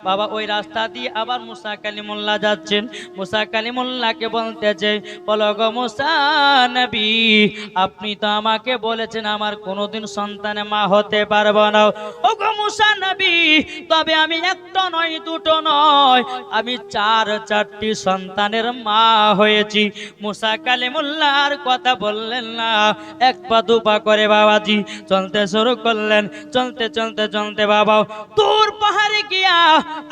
বাবা ওই রাস্তা দিয়ে আবার মুসা কালিমুল্লাহ যাচ্ছেন। মুসা কালিমুল্লাহকে বলতেছে, বলো গো মুসা নবী, আপনি তো আমাকে বলেছেন আমার কোনোদিন সন্তানে মা হতে পারবো না। ও গো মুসা নবী, তবে আমি একটা নয় দুটো নয়, আমি চারটি সন্তানের মা হয়েছি। মুসা কালিমুল্লাহর কথা বললেন না, এক পা দুপা করে বাবাজি চলতে শুরু করলেন। চলতে চলতে চলতে বাবা দূর পাহাড়ে গিয়া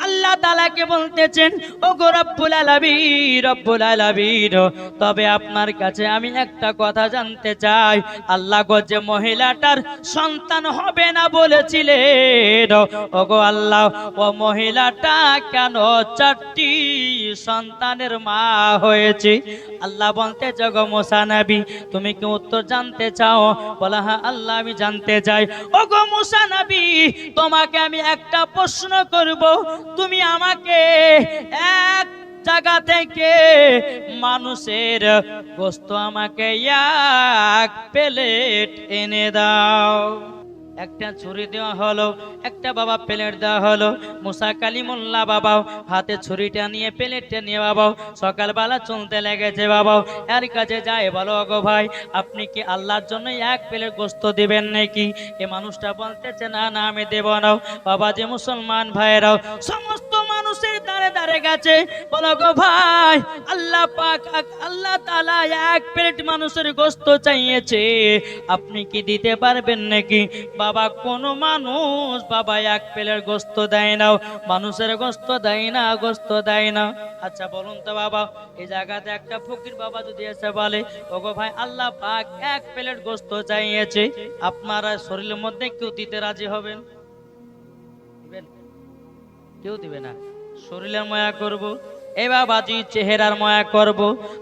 আল্লাহ তাআলাকে বলতেছেন, ও গো রব্বুল আলামিন, রব্বুল আলামিন, তবে আপনার কাছে আমি একটা কথা জানতে চাই। আল্লাহ গো, যে মহিলাটার সন্তান হবে না বলেছিলেন, ও গো আল্লাহ, ও মহিলাটা কেন চারটি সন্তানের মা হয়েছে? আল্লাহ বলতেছে, গো মুসা নবী, তুমি কি উত্তর জানতে চাও? বলা, হ্যাঁ আল্লাহ, আমি জানতে চাই। ও গো মুসা নবী, তোমাকে আমি একটা প্রশ্ন করব, তুমি আমাকে এক জায়গা থেকে মানুষের গোশত আমাকে এক প্লেট এনে দাও। একটা ছুরি দেওয়া হলো, একটা বাবা প্লেট দেওয়া হলো। মুসা কালিমুল্লাহ বাবা হাতে ছুরিটা নিয়ে প্লেটটা নিয়ে বাবা সকালবেলা চলতে লেগেছে। বাবা এর কাছে যায়, বলো গো ভাই, আপনি কি আল্লাহর জন্য এক প্লেট গোশত দিবেন নাকি? এ মানুষটা বলতেছে, না না, আমি দেব না। বাবা যে মুসলমান ভাইরাও সমস্ত মানুষের দ্বারে দ্বারে গেছে, বলো গো ভাই, আল্লাহ পাক আল্লাহ তাআলা এক প্লেট মানুষের গোশত চাইছে, আপনি কি দিতে পারবেন নাকি? বাবা কোন মানুষ বাবা এক প্লেট গোশত দেয় না, মানুষের গোশত দেয় না, গোশত দেয় না। আচ্ছা বলুন তো বাবা, এই জায়গাতে একটা ফকির বাবা যদি এসে বলে, ওগো ভাই, আল্লাহ পাক এক প্লেট গোশত চাইছে, আপনারা শরীরের মধ্যে কেউ দিতে রাজি হবেন? দিবেন? কেউ দিবে না। শরীরের মায়া করব, এ বাবাজি চেহারার মায়া করব,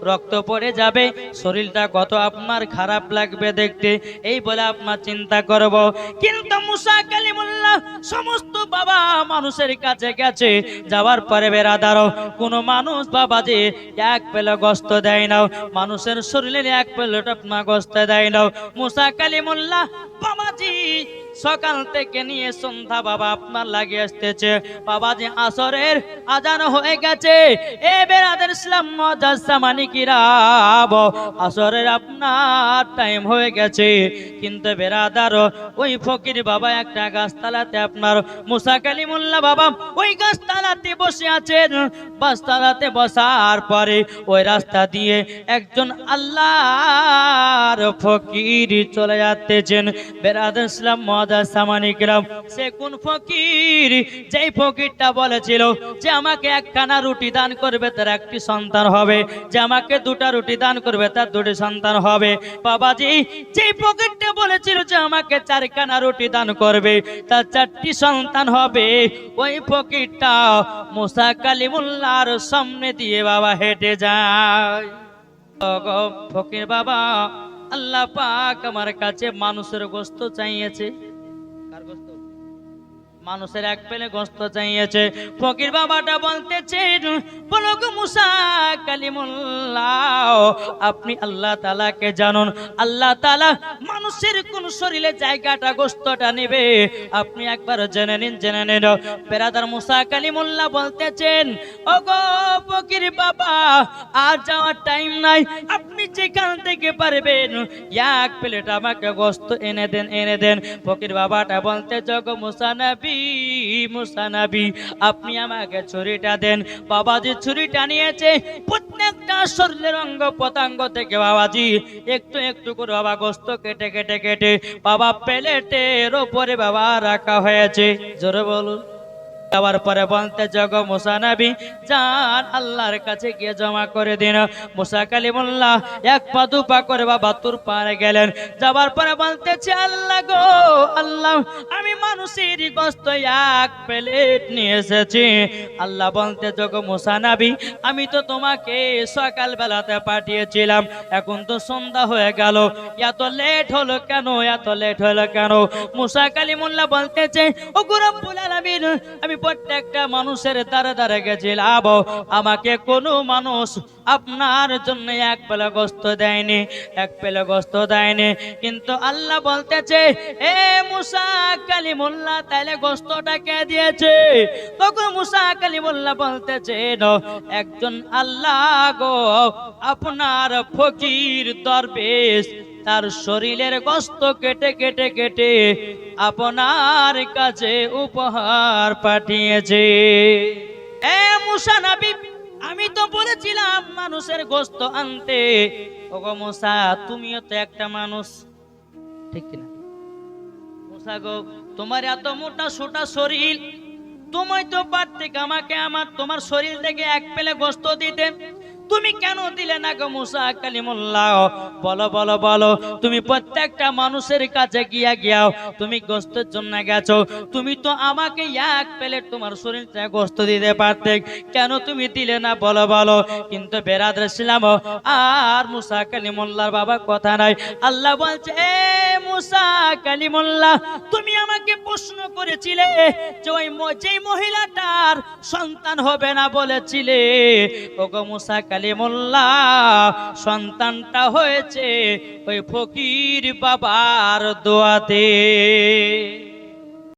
রক্ত পড়ে যাবে, শরীরটা কত আপনার খারাপ লাগবে দেখতে, এই বলে আপনার চিন্তা করব। কিন্তু মুসা কালিমুল্লাহ সমস্ত বাবা মানুষের কাছে গেছে, যাওয়ার পরে বেরাদারও কোন মানুষ বাবাজি এক প্লেট গোশত দেয় না, মানুষের শরীরের এক প্লেট আপনার গোশত দেয় না। মুসা কালিমুল্লাহ বাবাজি সকাল থেকে নিয়ে সন্ধ্যা বাবা আপনার লাগিয়ে আসতেছে, বাবাজি আসরের আজান হয়ে গেছে। এ বেরাদের ইসলাম মুজাসসামানি কিরাম, আসরের আপনার টাইম হয়ে গেছে, কিন্তু বেরাদার ওই ফকির বাবা একটা গাছতলাতে আপনার মুসা কালিমুল্লাহ বাবা ওই গাছতলাতে বসে আছেন। গাছতলাতে বসার পরে ওই রাস্তা দিয়ে একজন আল্লাহর ফকির চলে যাচ্ছেন। বেরাদের ইসলাম মুজাসসামানি কিরাম, সে কোন ফকির? যেই ফকিরটা বলেছিল যে আমাকে একখানা রুটি দান করবে তার একটি সন্তান হবে, যে আমাকে দুটা রুটি দান করবে তার দুটি সন্তান হবে। বাবাজি যেই ফকিরটা বলেছিল যে আমাকে চারখানা রুটি দান করবে তার চারটি সন্তান হবে, ওই ফকিরটা মুসা কালিমুল্লাহর সামনে দিয়ে বাবা হেঁটে যায়। ওগো ফকির বাবা, আল্লাহ পাক আমার কাছে মানুষের গোশত চাইছে। কার গোশত? মানুষের এক প্লেট গোশত চাইছে। ফকির বাবাটা বলতেছে, বলো গো মুসা কালিমুল্লাহ, আপনি আল্লাহ তাআলাকে জানুন, আল্লাহ তাআলা মানুষের কোন শরীরে জায়গাটা গোশতটা নেবে আপনি একবার জেনে নিন, জেনে নিন। বেরাদার মুসা কালিমুল্লাহ বলতেছেন, ওগো ফকির বাবা, আর যাওয়ার টাইম নাই, আপনি যেখান থেকে পারবেন এক প্লেট আমাকে গোশত এনে দেন, এনে দেন। ফকির বাবাটা বলতে, জগো মুসা নবী, মুসা নবী, আপনি আমাকে ছুরিটা দেন। বাবাজি ছুরিটা নিয়েছে, প্রত্যেকটা শরীরের অঙ্গ প্রত্যঙ্গ থেকে বাবাজি একটু একটু করে বাবা গোশত কেটে কেটে কেটে বাবা প্লেটের উপরে বাবা রাখা হয়েছে। জোরে বলুন। যাওয়ার পরে বলতে, জগো মুসা নবী, যান আল্লাহর কাছে গিয়ে জমা করে দিন। মুসা কালিমুল্লাহ এক পা দুপা করে বাবা তুর পারে গেলেন। যাওয়ার পরে বলতেছে, আল্লাহ গো আল্লাহ, আমি মানুষের গোশত এক প্লেট নিয়ে এসেছি। আল্লাহ বলতে, জগো মুসা নবী, আমি তো তোমাকে সকাল বেলাতে পাঠিয়েছিলাম, এখন তো সন্ধ্যা হয়ে গেল, এত লেট হলো কেন, এত লেট হলো কেন? মুসা কালিমুল্লাহ বলতেছে, ও গো রব্বুল আলামিন, আমি প্রত্যেকটা মানুষের দ্বারা দ্বারা গেছিলাম, আমাকে কোনো মানুষ আপনার জন্য এক বেলা গোস্ত দেয়নি, এক বেলা গোস্ত দেয়নি। কিন্তু আল্লাহ বলতেছে, এ মুসা কালিমুল্লাহ, তাইলে গোস্তটা কে দিয়েছে? তখন মুসা কালিমুল্লাহ বলতেছে, একজন আল্লাহ গো, আপনার ফকির দরবেশ তার শরীরের গোস্ত কেটে কেটে কেটে আপনার কাছে উপহার পাঠিয়েছে। এ মুসা নবী, আমি তো বলেছিলাম মানুষের গোস্ত আনতে। ওগো মুসা, তুমিও তো একটা মানুষ, ঠিক কিনা? মুসা গো, তোমার এত মোটা সোটা শরীর, তুমি তো পারতে আমাকে তোমার শরীর থেকে এক পেলে গোস্ত দিতে, তুমি কেন দিলে না গো মুসা কালিমুল্লাহ? বলো বলো বলো, তুমি প্রত্যেকটা মানুষের কাছে গিয়াও তুমি গোস্তের জন্য গেছো, তুমি তো আমাকে এক প্লেট তোমার শরীর থেকে গোস্ত দিতে পারতে, কেন তুমি দিলে না? বলো বলো। কিন্তু বেরাদর ছিলাম আর মুসা কালিমুল্লাহর বাবা কথা নাই। আল্লাহ বলছে, এ মুসা কালিমুল্লাহ, তুমি আমাকে প্রশ্ন করেছিলে যে ওই যেই মহিলাটার সন্তান হবে না বলেছিলে, ওগো মুসা কালিমুল্লাহ, সন্তানটা হয়েছে ওই ফকির বাবার দোয়াতে।